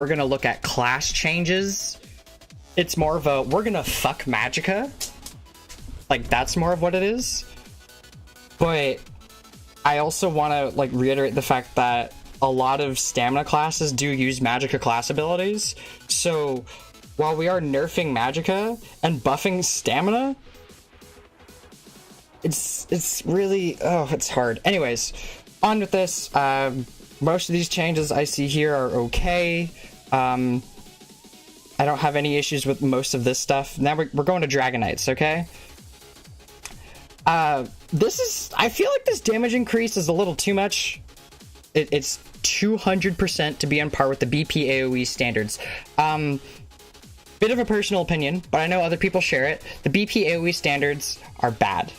we're gonna look at class changes. It's more of a, we're gonna fuck Magicka. Like, that's more of what it is. But I also want to, like, reiterate the fact that a lot of stamina classes do use Magicka class abilities. So while we are nerfing Magicka and buffing stamina, it's really, oh, it's hard. Anyways, on with this. Most of these changes I see here are okay. I don't have any issues with most of this stuff. Now we're going to Dragon Knights, okay? This is, I feel like this damage increase is a little too much. It's 200% to be on par with the BP AoE standards. Bit of a personal opinion, but I know other people share it. The BP AoE standards are bad.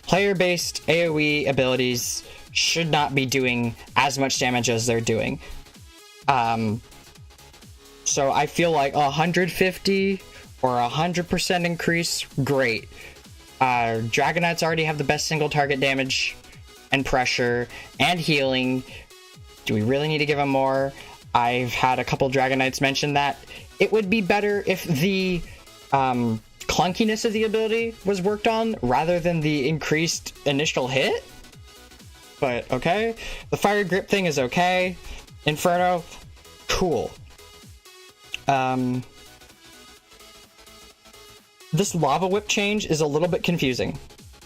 Player-based AoE abilities should not be doing as much damage as they're doing. So I feel like 150 or 100% increase, great. Dragon Knights already have the best single target damage and pressure and healing. Do we really need to give them more? I've had a couple Dragon Knights mention that it would be better if the clunkiness of the ability was worked on rather than the increased initial hit. But okay. The fire grip thing is okay. Inferno, cool. This lava whip change is a little bit confusing.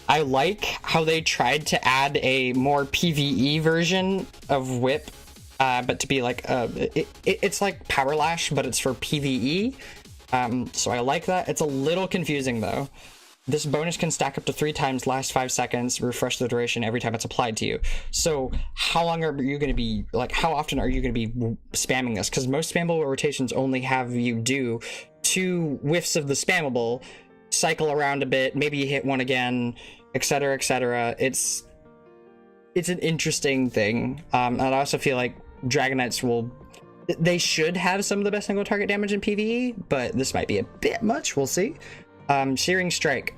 I like how they tried to add a more PvE version of whip, but to be like it's like power lash, but it's for PvE. So I like that. It's a little confusing though. This bonus can stack up to 3 times, last 5 seconds, refresh the duration every time it's applied to you. So how long are you going to be, like, how often are you going to be spamming this? Because most spammable rotations only have you do 2 whiffs of the spammable, cycle around a bit, maybe you hit one again, etc., etc. It's an interesting thing. And I also feel like Dragon Knights they should have some of the best single target damage in PvE, but this might be a bit much, we'll see. Searing Strike.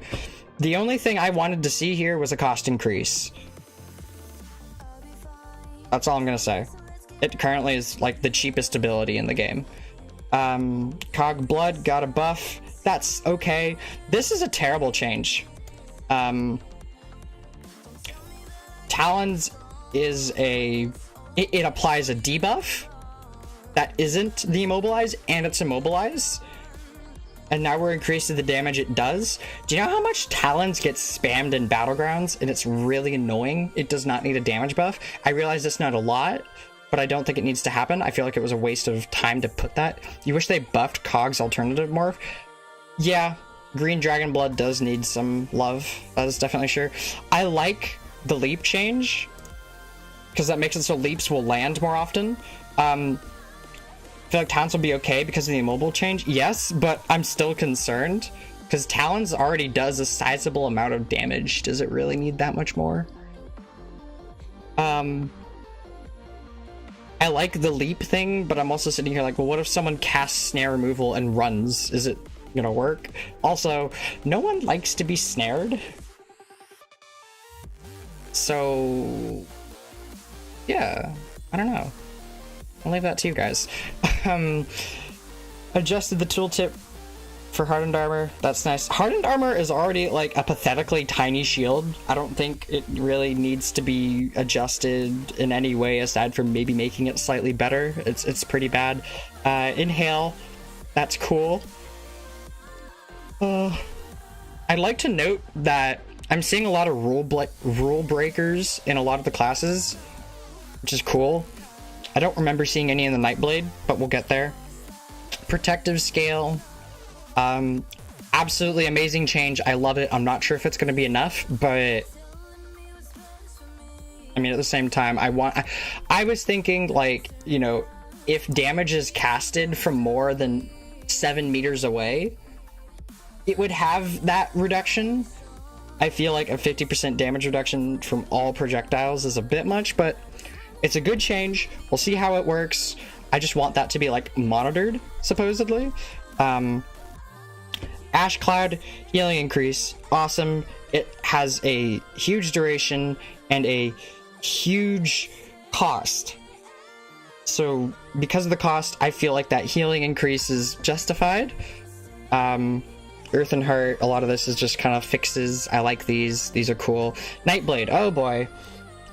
The only thing I wanted to see here was a cost increase. That's all I'm gonna say. It currently is like the cheapest ability in the game. Cog Blood got a buff. That's okay. This is a terrible change. Talons is it applies a debuff that isn't the immobilize, and it's immobilize. And now we're increasing the damage it does. Do you know how much Talons get spammed in Battlegrounds? And it's really annoying. It does not need a damage buff. I realize that's not a lot, but I don't think it needs to happen. I feel like it was a waste of time to put that. You wish they buffed Cog's alternative morph? Yeah, Green Dragon Blood does need some love. That is definitely sure. I like the leap change, because that makes it so leaps will land more often. I feel like Talons will be okay because of the immobile change. Yes, but I'm still concerned because Talons already does a sizable amount of damage. Does it really need that much more? I like the leap thing, but I'm also sitting here like, well, what if someone casts snare removal and runs? Is it gonna work? Also, no one likes to be snared. So, yeah, I don't know. I'll leave that to you guys. Adjusted the tooltip for hardened armor. That's nice. Hardened armor is already like a pathetically tiny shield. I don't think it really needs to be adjusted in any way aside from maybe making it slightly better. It's pretty bad. Inhale. That's cool. I'd like to note that I'm seeing a lot of rule breakers in a lot of the classes, which is cool. I don't remember seeing any in the Nightblade, but we'll get there. Protective scale. Absolutely amazing change. I love it. I'm not sure if it's going to be enough, but I mean, at the same time, I was thinking, like, you know, if damage is casted from more than 7 meters away, it would have that reduction. I feel like a 50% damage reduction from all projectiles is a bit much, but it's a good change. We'll see how it works. I just want that to be like monitored, supposedly. Ash Cloud healing increase, awesome. It has a huge duration and a huge cost. So because of the cost, I feel like that healing increase is justified. Earth and Heart, a lot of this is just kind of fixes. I like these. These are cool. Nightblade, oh boy.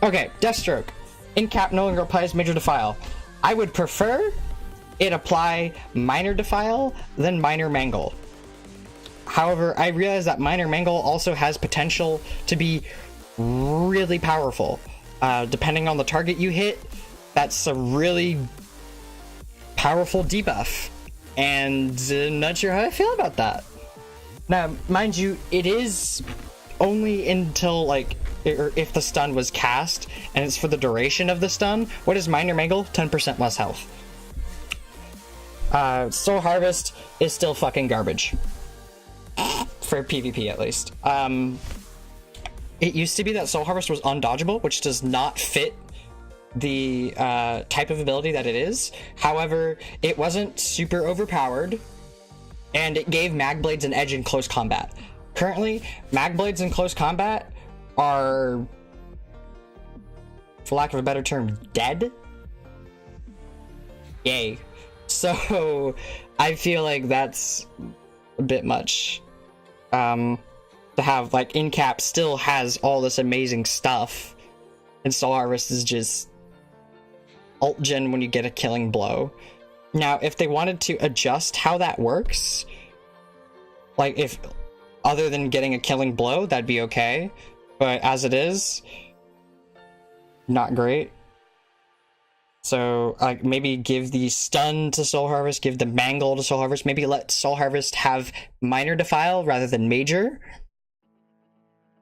Okay, Deathstroke. In-cap no longer applies Major Defile. I would prefer it apply Minor Defile than Minor Mangle. However, I realize that Minor Mangle also has potential to be really powerful. Depending on the target you hit, that's a really powerful debuff. And I'm not sure how I feel about that. Now, mind you, it is only until, like, or if the stun was cast, and it's for the duration of the stun. What is Minor Mangle? 10% less health. Soul Harvest is still fucking garbage. For PvP, at least. It used to be that Soul Harvest was undodgeable, which does not fit the type of ability that it is. However, it wasn't super overpowered, and it gave Magblades an edge in close combat. Currently, Magblades in close combat are, for lack of a better term, dead. Yay. So, I feel like that's a bit much. To have, like, in-cap still has all this amazing stuff, and Soul Harvest is just alt gen when you get a killing blow. Now, if they wanted to adjust how that works, like, if other than getting a killing blow, that'd be okay. But as it is, not great. So, like, maybe give the stun to Soul Harvest, give the mangle to Soul Harvest, maybe let Soul Harvest have Minor Defile rather than Major.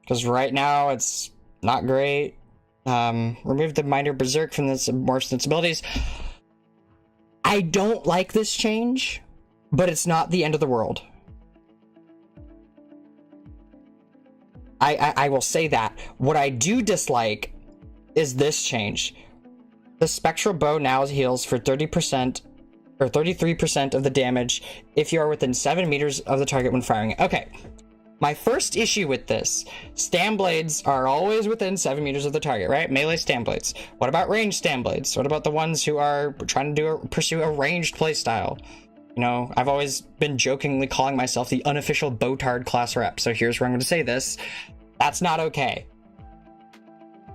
Because right now, it's not great. Remove the Minor Berserk from the Morphson's abilities. I don't like this change, but it's not the end of the world. I will say that. What I do dislike is this change. The Spectral Bow now heals for 30% or 33% of the damage if you are within 7 meters of the target when firing it. Okay. My first issue with this, Stam Blades are always within 7 meters of the target, right? Melee Stam Blades. What about ranged Stam Blades? What about the ones who are trying to pursue a ranged playstyle? You know, I've always been jokingly calling myself the unofficial Botard class rep, so here's where I'm going to say this. That's not okay.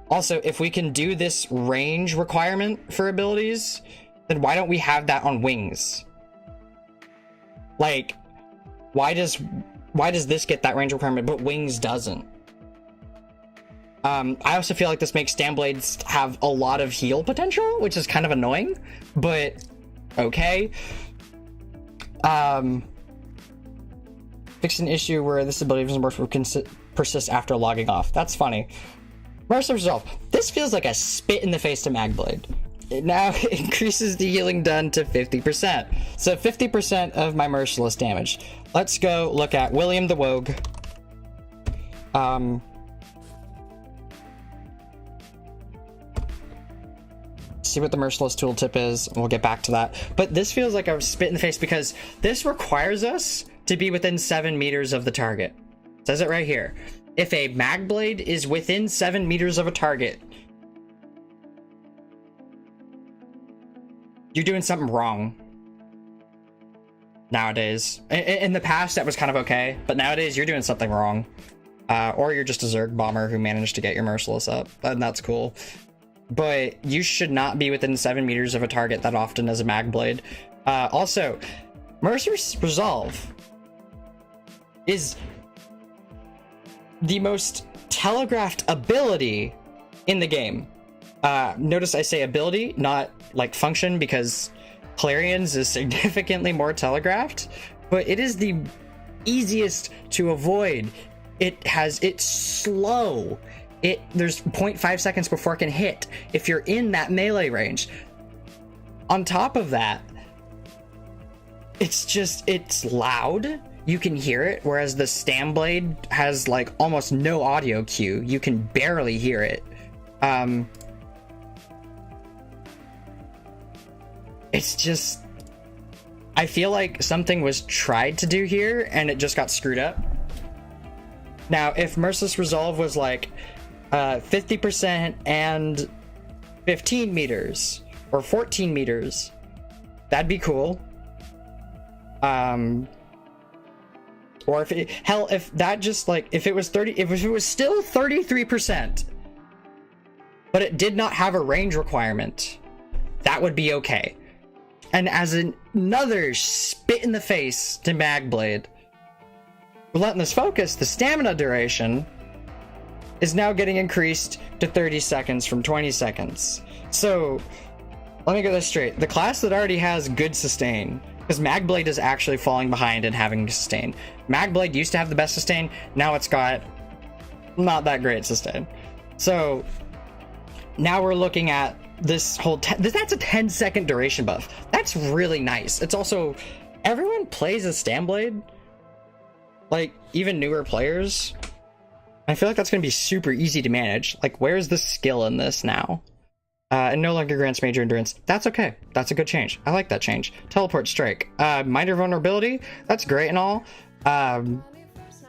Also, if we can do this range requirement for abilities, then why don't we have that on wings? Like, why does this get that range requirement, but wings doesn't? I also feel like this makes Stam Blades have a lot of heal potential, which is kind of annoying, but okay. Fix an issue where this ability doesn't work will persist after logging off. That's funny. Merciless Resolve. This feels like a spit in the face to Magblade. It now increases the healing done to 50%. So 50% of my merciless damage. Let's go look at William the Wogue. See what the merciless tooltip is, and we'll get back to that. But this feels like a spit in the face because this requires us to be within 7 meters of the target. It says it right here. If a Magblade is within 7 meters of a target, you're doing something wrong. Nowadays. In the past, that was kind of okay, but nowadays you're doing something wrong. Or you're just a Zerg bomber who managed to get your merciless up, and that's cool. But you should not be within 7 meters of a target that often as a Magblade. Also, Merciless Resolve is the most telegraphed ability in the game. Notice I say ability, not like function, because Clarion's is significantly more telegraphed, but it is the easiest to avoid. It's slow. There's 0.5 seconds before it can hit if you're in that melee range. On top of that, it's loud. You can hear it, whereas the Stam Blade has like almost no audio cue. You can barely hear it. It's just, I feel like something was tried to do here and it just got screwed up. Now, if Merciless Resolve was like 50% and 15 meters, or 14 meters. That'd be cool. Or if it, hell, if that just like, if it was 30, if it was still 33%, but it did not have a range requirement, that would be okay. And as another spit in the face to Nightblade, Relentless Focus, the stamina duration is now getting increased to 30 seconds from 20 seconds. So let me get this straight. The class that already has good sustain, because Nightblade is actually falling behind in having sustain. Nightblade used to have the best sustain, now it's got not that great sustain. So now we're looking at this whole that's a 10-second duration buff. That's really nice. It's also, everyone plays a Stamblade, like even newer players. I feel like that's going to be super easy to manage. Like, where's the skill in this now? And no longer grants major endurance. That's okay. That's a good change. I like that change. Teleport Strike. Minor vulnerability. That's great and all.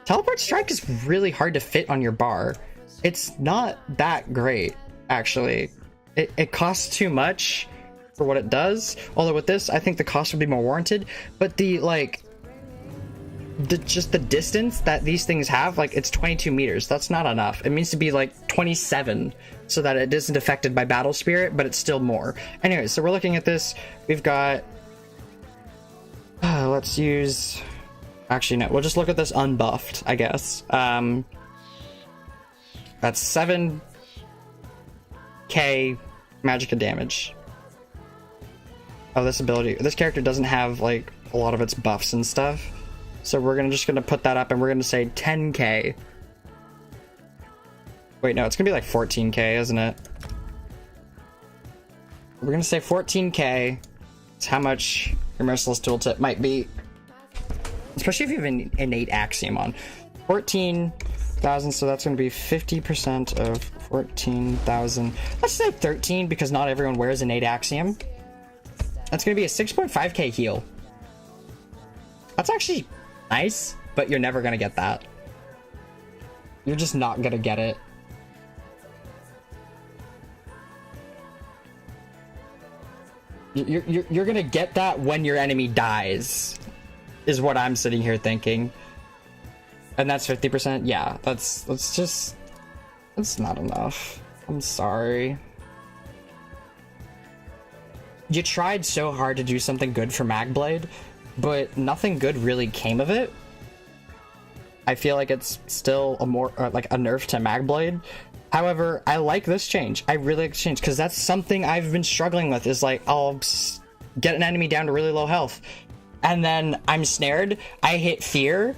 Teleport Strike is really hard to fit on your bar. It's not that great, actually. It costs too much for what it does. Although with this, I think the cost would be more warranted. But the, like, just the distance that these things have, like, it's 22 meters. That's not enough. It needs to be like 27 so that it isn't affected by battle spirit, but it's still more. Anyway, so we're looking at this. We've got, let's use, actually no, we'll just look at this unbuffed, I guess. That's 7k magicka damage. Oh, this ability, this character doesn't have like a lot of its buffs and stuff. So we're just gonna put that up and we're gonna say 10k. Wait, no, it's gonna be like 14k, isn't it? We're gonna say 14k. It's how much your Merciless Tooltip might be. Especially if you have an innate axiom on. 14,000, so that's gonna be 50% of 14,000. Let's say 13 because not everyone wears innate axiom. That's gonna be a 6.5k heal. That's actually nice, but you're never gonna get that. You're just not gonna get it. You're gonna get that when your enemy dies, is what I'm sitting here thinking. And that's 50%. Yeah, that's not enough. I'm sorry. You tried so hard to do something good for Nightblade, but nothing good really came of it. I feel like it's still a more like a nerf to Nightblade. However, I like this change. I really like this change because that's something I've been struggling with, is like, I'll get an enemy down to really low health and then I'm snared, I hit fear,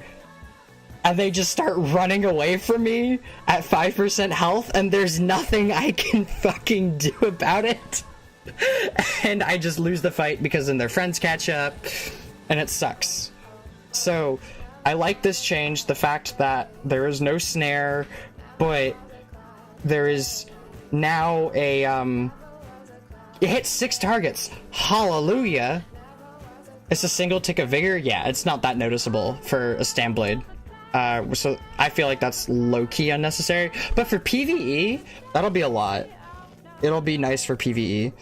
and they just start running away from me at 5% health and there's nothing I can fucking do about it. And I just lose the fight because then their friends catch up and it sucks. So I like this change, the fact that there is no snare, but there is now a it hits 6 targets. Hallelujah. It's a single tick of vigor. Yeah, it's not that noticeable for a Stamblade. So I feel like that's low-key unnecessary. But for PvE, that'll be a lot. It'll be nice for PvE.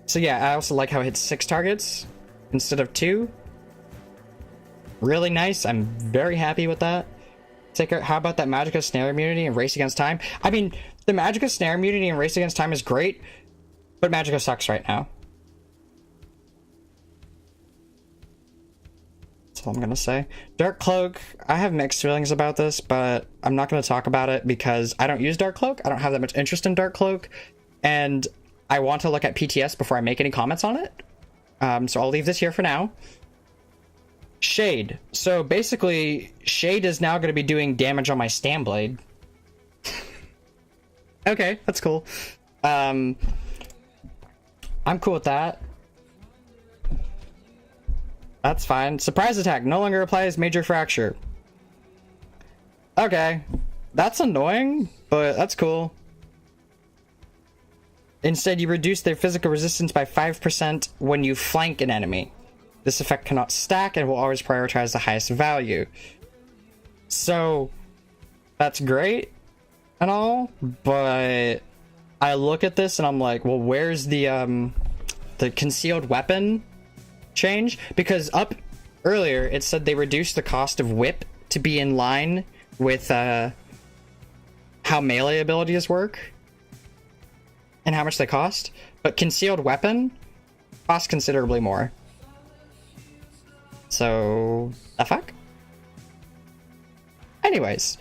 So yeah, I also like how it hits 6 targets instead of 2. Really nice. I'm very happy with that. How about that Magicka Snare immunity and Race Against Time? I mean, the Magicka Snare immunity and Race Against Time is great, but Magicka sucks right now. That's all I'm gonna say. Dark Cloak, I have mixed feelings about this, but I'm not gonna talk about it because I don't use Dark Cloak. I don't have that much interest in Dark Cloak, and I want to look at PTS before I make any comments on it. So I'll leave this here for now. Shade. So basically, Shade is now going to be doing damage on my Stamblade. Okay, that's cool. I'm cool with that. That's fine. Surprise attack no longer applies major fracture. Okay, that's annoying, but that's cool. Instead, you reduce their physical resistance by 5% when you flank an enemy. This effect cannot stack and will always prioritize the highest value. So, that's great and all, but I look at this and I'm like, well, where's the concealed weapon change? Because up earlier it said they reduced the cost of whip to be in line with how melee abilities work and how much they cost, but concealed weapon costs considerably more. So the fuck? Anyways,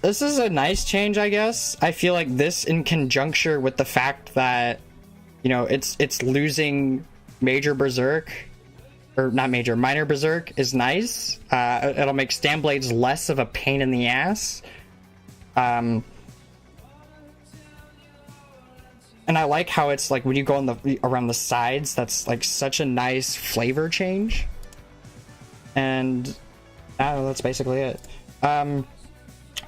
this is a nice change, I guess. I feel like this, in conjunction with the fact that, you know, it's losing major berserk, or not major, minor berserk, is nice. It'll make stam blades less of a pain in the ass. And I like how it's like when you go on around the sides, that's like such a nice flavor change. And I don't know, that's basically it.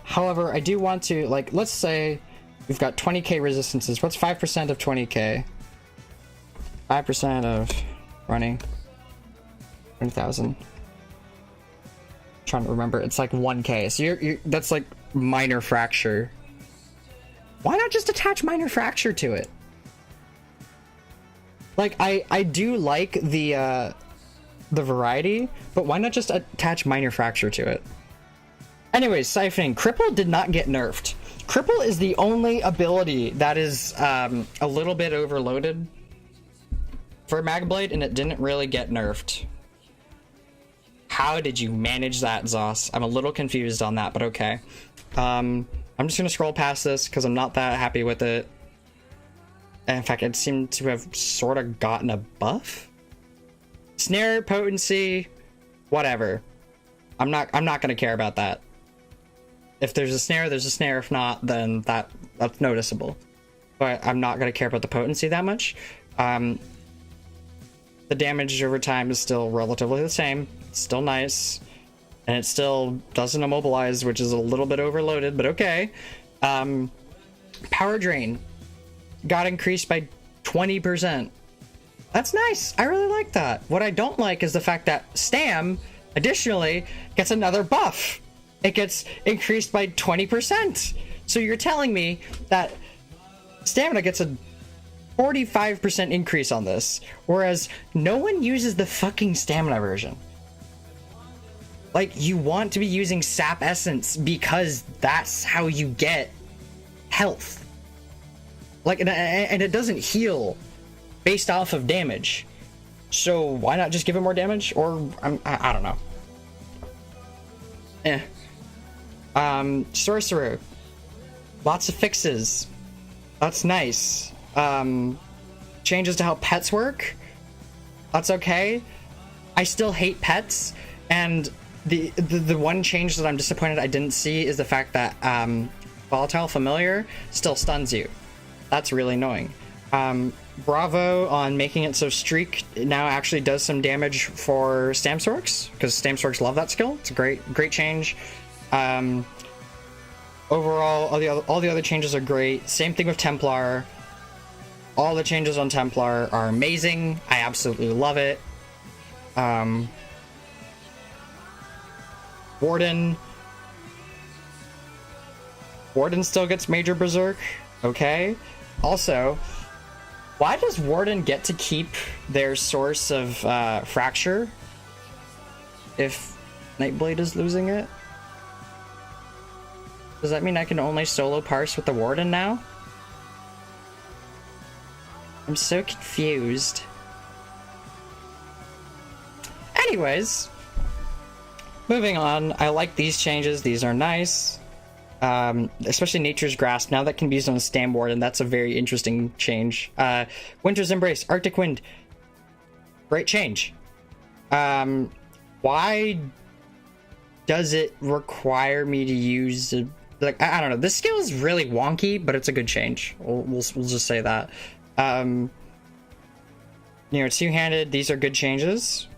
However, I do want to, like, let's say we've got 20k resistances. What's 5% of 20k? 5% of 20,000. Trying to remember, it's like 1k. So you're that's like minor fracture. Why not just attach minor fracture to it? Like, I do like the variety, but why not just attach minor fracture to it? Anyways, siphoning. Cripple did not get nerfed. Cripple is the only ability that is a little bit overloaded for Nightblade, and it didn't really get nerfed. How did you manage that, Zoss? I'm a little confused on that, but okay. I'm just gonna scroll past this because I'm not that happy with it. And in fact, it seemed to have sort of gotten a buff. Snare potency, whatever. I'm not gonna care about that. If there's a snare, there's a snare. If not, then that's noticeable. But I'm not gonna care about the potency that much. The damage over time is still relatively the same. It's still nice. And it still doesn't immobilize, which is a little bit overloaded, but okay. Power drain got increased by 20%. That's nice. I really like that. What I don't like is the fact that Stam, additionally, gets another buff. It gets increased by 20%. So you're telling me that Stamina gets a 45% increase on this, whereas no one uses the fucking Stamina version. Like, you want to be using Sap Essence because that's how you get health. Like, and it doesn't heal based off of damage. So why not just give it more damage? Or, I don't know. Sorcerer. Lots of fixes. That's nice. Changes to how pets work. That's okay. I still hate pets, and the one change that I'm disappointed I didn't see is the fact that Volatile Familiar still stuns you. That's really annoying. Bravo on making it so Streak now actually does some damage for Stamsorks, because Stamsorks love that skill. It's a great change. Overall, all the other changes are great. Same thing with Templar. All the changes on Templar are amazing. I absolutely love it. Warden still gets Major Berserk. Okay. Also, why does Warden get to keep their source of fracture if Nightblade is losing it? Does that mean I can only solo parse with the Warden now? I'm so confused. Anyways, moving on. I like these changes. These are nice. Especially Nature's Grasp. Now that can be used on a Stam Warden. That's a very interesting change. Winter's Embrace. Arctic Wind. Great change. Why does it require me to use... Like, I don't know. This skill is really wonky, but it's a good change. We'll just say that. You know, two-handed. These are good changes.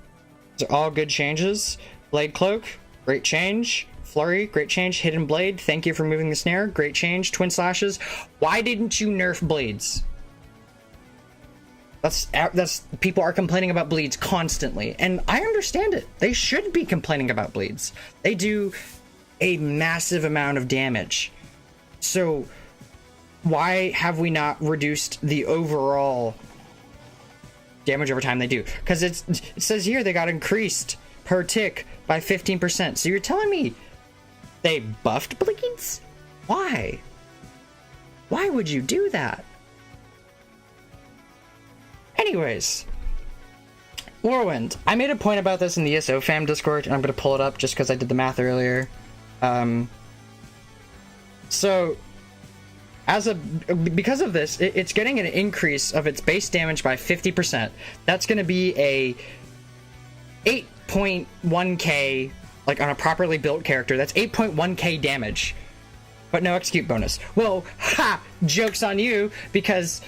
These are all good changes. Blade Cloak, great change. Flurry, great change. Hidden Blade, thank you for moving the snare, great change. Twin Slashes, why didn't you nerf Blades? That's people are complaining about Bleeds constantly, and I understand it. They should be complaining about Bleeds. They do a massive amount of damage. So why have we not reduced the overall damage over time they do? Because it says here they got increased per tick by 15%. So you're telling me they buffed bleeds? Why? Why would you do that? Anyways, Warwind. I made a point about this in the ESO fam Discord, and I'm going to pull it up just because I did the math earlier. So, because of this, it's getting an increase of its base damage by 50%. That's going to be a 8.1k, like on a properly built character, that's 8.1k damage, but no execute bonus. Well, ha! Joke's on you, because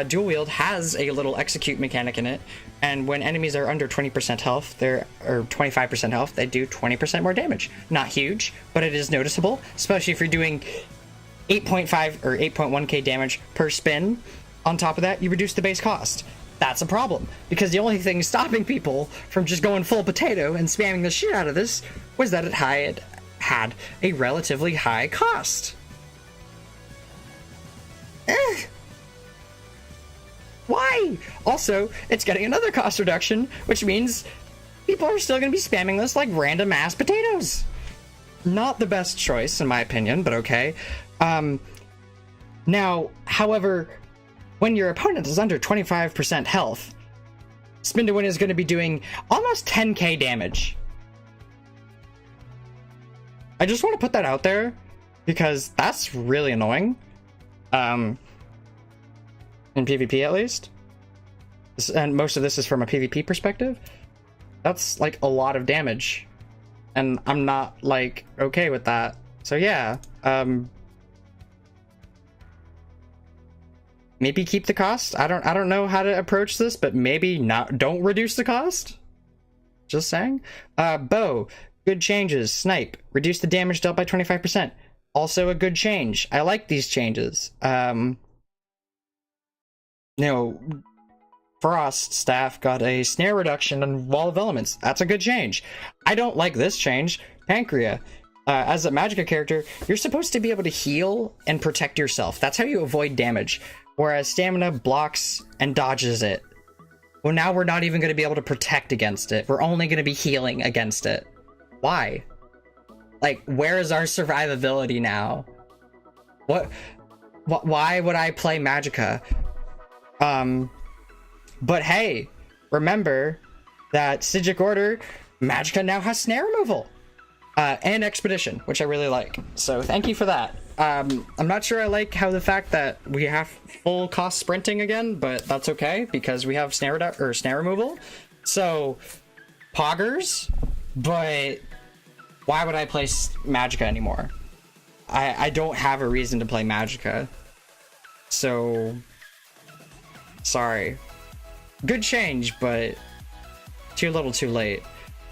dual wield has a little execute mechanic in it, and when enemies are under 20% health, or 25% health, they do 20% more damage. Not huge, but it is noticeable, especially if you're doing 8.5 or 8.1k damage per spin. On top of that, you reduce the base cost. That's a problem, because the only thing stopping people from just going full potato and spamming the shit out of this was that it had a relatively high cost. Why? Also, it's getting another cost reduction, which means people are still going to be spamming this like random ass potatoes. Not the best choice, in my opinion, but okay. Now, however, when your opponent is under 25% health, Spin to Win is going to be doing almost 10k damage. I just want to put that out there, because that's really annoying. In PvP at least. And most of this is from a PvP perspective. That's like a lot of damage. And I'm not like okay with that. So yeah, maybe keep the cost. I don't know how to approach this, but maybe don't reduce the cost. Just saying. Bow, good changes. Snipe, reduce the damage dealt by 25%. Also a good change. I like these changes. Frost staff got a snare reduction and wall of elements. That's a good change. I don't like this change. Pancreas. As a Magicka character, you're supposed to be able to heal and protect yourself. That's how you avoid damage. Whereas stamina blocks and dodges it. Well, now we're not even going to be able to protect against it. We're only going to be healing against it. Why? Like, where is our survivability now? Why would I play Magicka? But hey, remember that Stygic Order, Magicka now has snare removal. And Expedition, which I really like. So thank you for that. I'm not sure I like how the fact that we have full cost sprinting again, but that's okay, because we have snare removal. So, poggers, but why would I play Magicka anymore? I don't have a reason to play Magicka. So, sorry. Good change, but too little too late.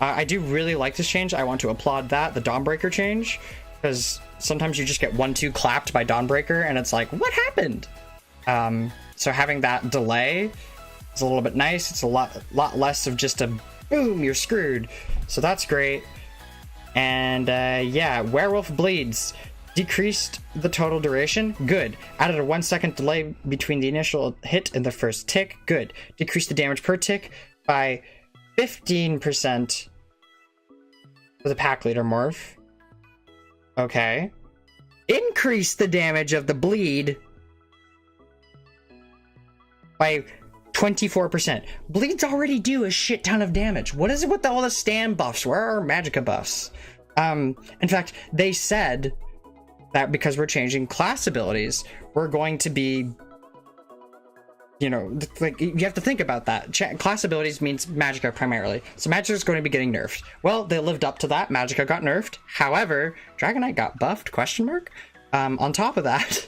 I do really like this change. I want to applaud that, the Dawnbreaker change, because sometimes you just get 1-2 clapped by Dawnbreaker, and it's like, what happened? So having that delay is a little bit nice. It's a lot less of just a boom, you're screwed. So that's great. And yeah, Werewolf Bleeds. Decreased the total duration. Good. Added a 1-second delay between the initial hit and the first tick. Good. Decreased the damage per tick by 15% for the pack leader morph. Okay. Increase the damage of the bleed by 24%. Bleeds already do a shit ton of damage. What is it with all the stand buffs? Where are our Magicka buffs? In fact, they said that because we're changing class abilities, we're going to be, you know, like, you have to think about that. Class abilities means Magicka primarily. So Magicka is going to be getting nerfed. Well, they lived up to that. Magicka got nerfed. However, Dragonite got buffed, question mark? On top of that,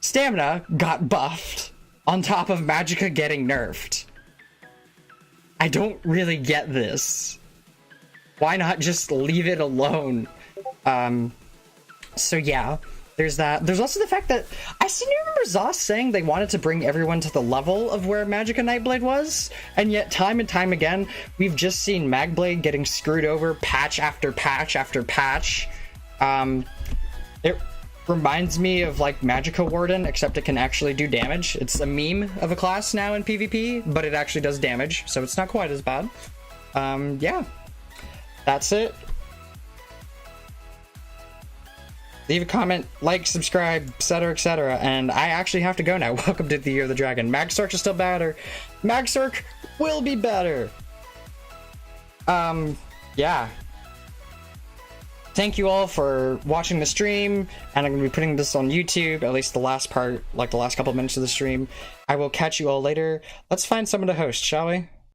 Stamina got buffed on top of Magicka getting nerfed. I don't really get this. Why not just leave it alone? So yeah, there's that. There's also the fact that I seem to remember Zoss saying they wanted to bring everyone to the level of where Magicka Nightblade was, and yet time and time again, we've just seen Magblade getting screwed over patch after patch after patch. reminds me of like Magicka Warden, except it can actually do damage. It's a meme of a class now in PvP, but it actually does damage, so it's not quite as bad. Yeah, that's it. Leave a comment, like, subscribe, etc., and I actually have to go now. Welcome to the Year of the Dragon. Magsark is still better. Magsark will be better. Yeah. Thank you all for watching the stream, and I'm going to be putting this on YouTube, at least the last part, like the last couple of minutes of the stream. I will catch you all later. Let's find someone to host, shall we?